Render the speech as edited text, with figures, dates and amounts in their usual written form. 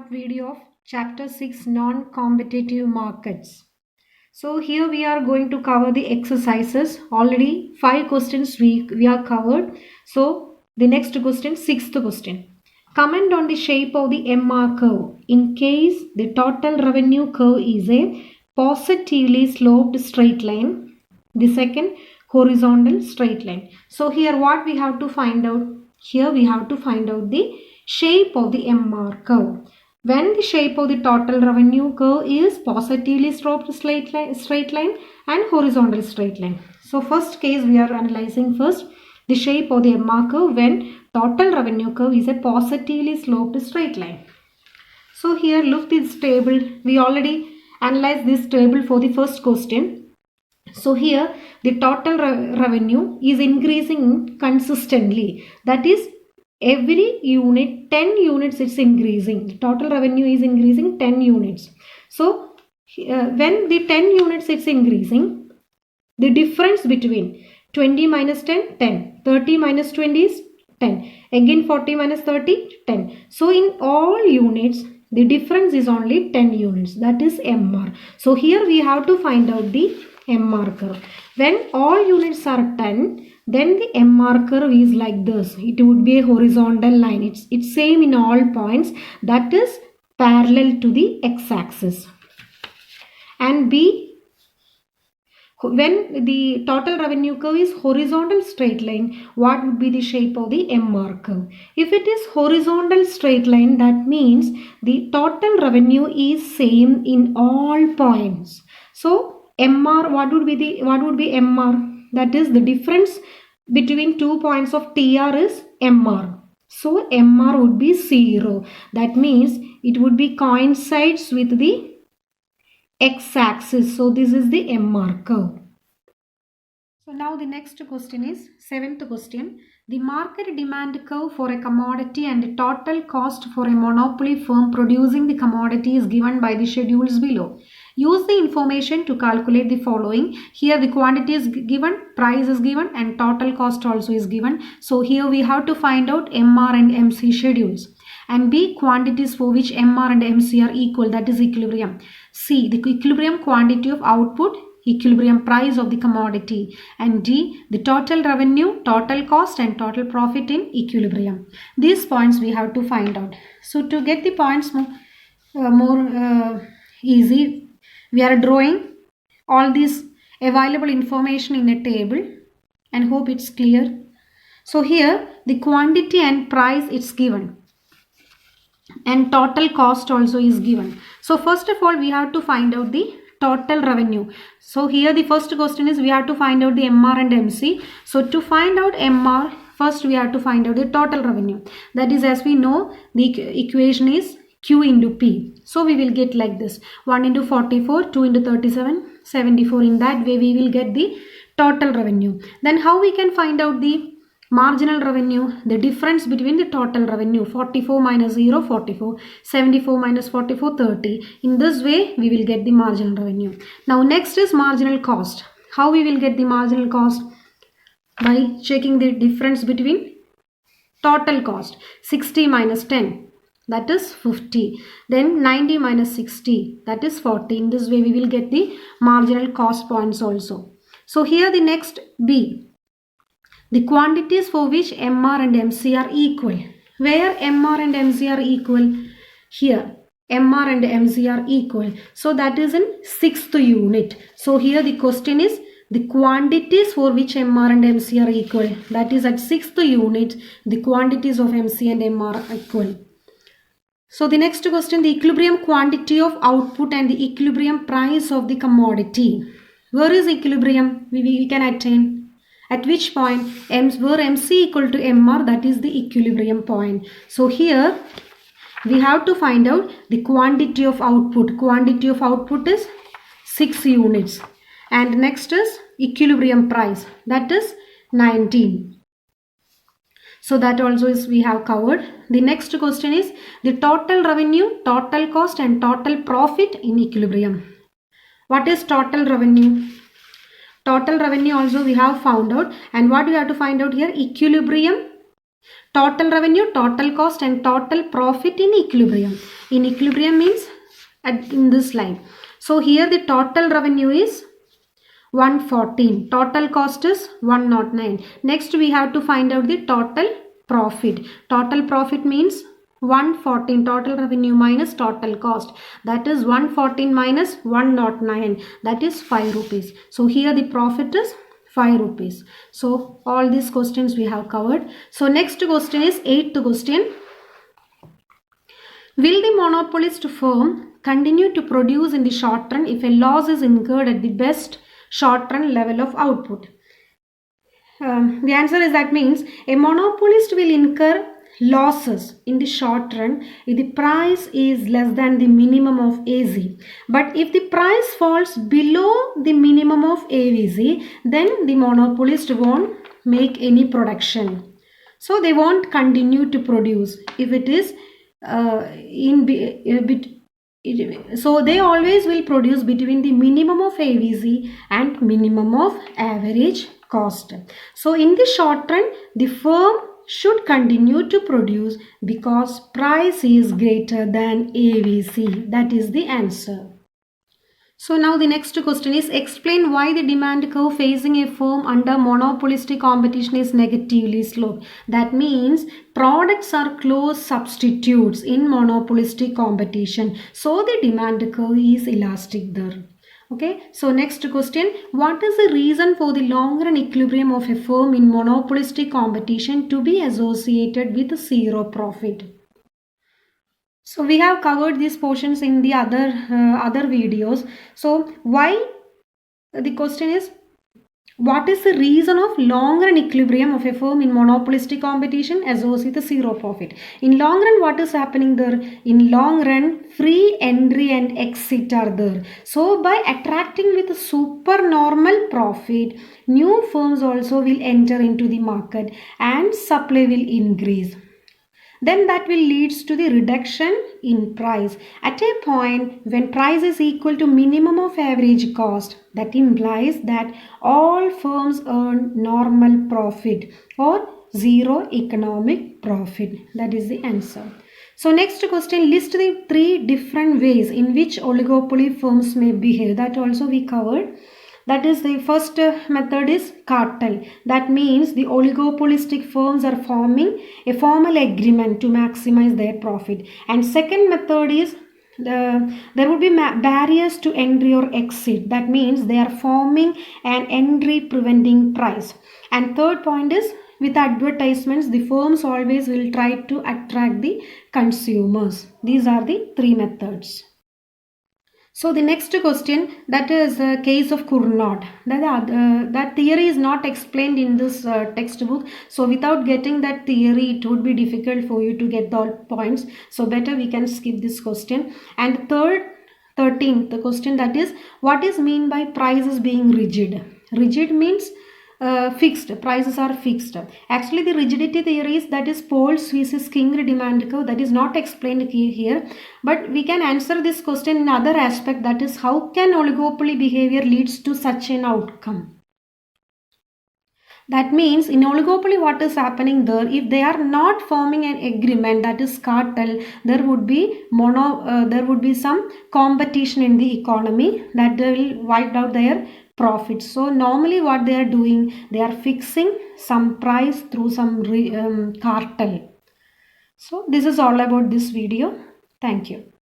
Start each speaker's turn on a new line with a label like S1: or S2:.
S1: part video of chapter 6 non-competitive markets. So here we are going to cover the exercises. Already 5 questions we are covered. So the next question, sixth question. Comment on the shape of the MR curve in case the total revenue curve is a positively sloped straight line. The second, horizontal straight line. So here what we have to find out? Here we have to find out the shape of the MR curve. When the shape of the total revenue curve is positively sloped straight line and horizontal straight line. So first case we are analyzing first the shape of the MR curve when total revenue curve is a positively sloped straight line. So here look this table. We already analyzed this table for the first question. So here the total revenue is increasing consistently. That is every unit 10 units it's increasing. The total revenue is increasing 10 units. So when the 10 units it's increasing, the difference between 20 minus 10, 10. 30 minus 20 is 10. Again 40 minus 30, 10. So in all units, the difference is only 10 units. That is MR. So here we have to find out the MR curve. When all units are 10, then the MR curve is like this. It would be a horizontal line. It's same in all points. That is parallel to the x-axis. And B, when the total revenue curve is horizontal straight line, what would be the shape of the MR curve? If it is horizontal straight line, that means the total revenue is same in all points. So MR, what would be MR? That is the difference between 2 points of TR is MR. So MR would be 0. That means it would be coincides with the x-axis. So this is the MR curve. So now the next question is 7th question. The market demand curve for a commodity and the total cost for a monopoly firm producing the commodity is given by the schedules below. Use the information to calculate the following. Here the quantity is given, price is given and total cost also is given. So here we have to find out MR and MC schedules. And B, quantities for which MR and MC are equal, that is equilibrium. C, the equilibrium quantity of output, equilibrium price of the commodity. And D, the total revenue, total cost and total profit in equilibrium. These points we have to find out. So to get the points more easy, we are drawing all these available information in a table and hope it's clear. So here the quantity and price it's given and total cost also is given. So first of all we have to find out the total revenue. So here the first question is we have to find out the MR and MC. So to find out MR, first we have to find out the total revenue. That is, as we know, the equation is Q into P. So we will get like this: 1 into 44, 2 into 37, 74. In that way we will get the total revenue. Then how we can find out the marginal revenue? The difference between the total revenue, 44 minus 0, 44, 74 minus 44, 30. In this way we will get the marginal revenue. Now next is marginal cost. How we will get the marginal cost? By checking the difference between total cost. 60 minus 10, that is 50. Then 90 minus 60, that is 40. In this way we will get the marginal cost points also. So here the next B, the quantities for which MR and MC are equal. Where MR and MC are equal? Here MR and MC are equal. So that is in 6th unit. So here the question is the quantities for which MR and MC are equal. That is at 6th unit the quantities of MC and MR are equal. So the next question, the equilibrium quantity of output and the equilibrium price of the commodity. Where is equilibrium? We can attain. At which point? Where MC equal to MR, that is the equilibrium point. So here we have to find out the quantity of output. Quantity of output is 6 units. And next is equilibrium price, that is 19. So that also is we have covered. The next question is the total revenue, total cost and total profit in equilibrium. What is total revenue? Total revenue also we have found out. And what we have to find out here? Equilibrium Total revenue, total cost and total profit in equilibrium. In equilibrium means in this line. So here the total revenue is 114. Total cost is 109. Next we have to find out the total profit. Total profit means 114 total revenue minus total cost, that is 114 minus 109, that is 5 rupees. So here the profit is 5 rupees. So all these questions we have covered. So next question is 8th question. Will the monopolist firm continue to produce in the short run if a loss is incurred at the best short run level of output? The answer is that means a monopolist will incur losses in the short run if the price is less than the minimum of AZ. But if the price falls below the minimum of AVZ, then the monopolist won't make any production. So they won't continue to produce if it is so they always will produce between the minimum of AVZ and minimum of average cost. So in the short run, the firm should continue to produce because price is greater than AVC. That is the answer. So now the next question is, explain why the demand curve facing a firm under monopolistic competition is negatively sloped. That means products are close substitutes in monopolistic competition. So the demand curve is elastic there. Okay, so next question, what is the reason for the long run equilibrium of a firm in monopolistic competition to be associated with zero profit? So we have covered these portions in the other videos. So why, the question is, what is the reason of long run equilibrium of a firm in monopolistic competition associated with zero profit? In long run, what is happening there? In long run, free entry and exit are there. So by attracting with a supernormal profit, new firms also will enter into the market and supply will increase. Then that will leads to the reduction in price. At a point when price is equal to minimum of average cost, that implies that all firms earn normal profit or zero economic profit. That is the answer. So next question, list the 3 different ways in which oligopoly firms may behave. That also we covered. That is, the first method is cartel. That means the oligopolistic firms are forming a formal agreement to maximize their profit. And second method is there would be barriers to entry or exit. That means they are forming an entry preventing price. And third point is, with advertisements, the firms always will try to attract the consumers. These are the 3 methods. So the next question, that is the case of Cournot. That theory is not explained in this textbook. So without getting that theory, it would be difficult for you to get the points. So better we can skip this question. And 13th, the question, that is, what is mean by prices being rigid? Rigid means fixed. Prices are fixed. Actually, the rigidity theory is, that is Paul-Swiss King demand curve, that is not explained here. But we can answer this question in other aspect, that is, how can oligopoly behavior leads to such an outcome? That means in oligopoly, what is happening there? If they are not forming an agreement, that is cartel, there would be some competition in the economy that will wipe out their profits. So normally what they are doing, they are fixing some price through some cartel. So this is all about this video. Thank you.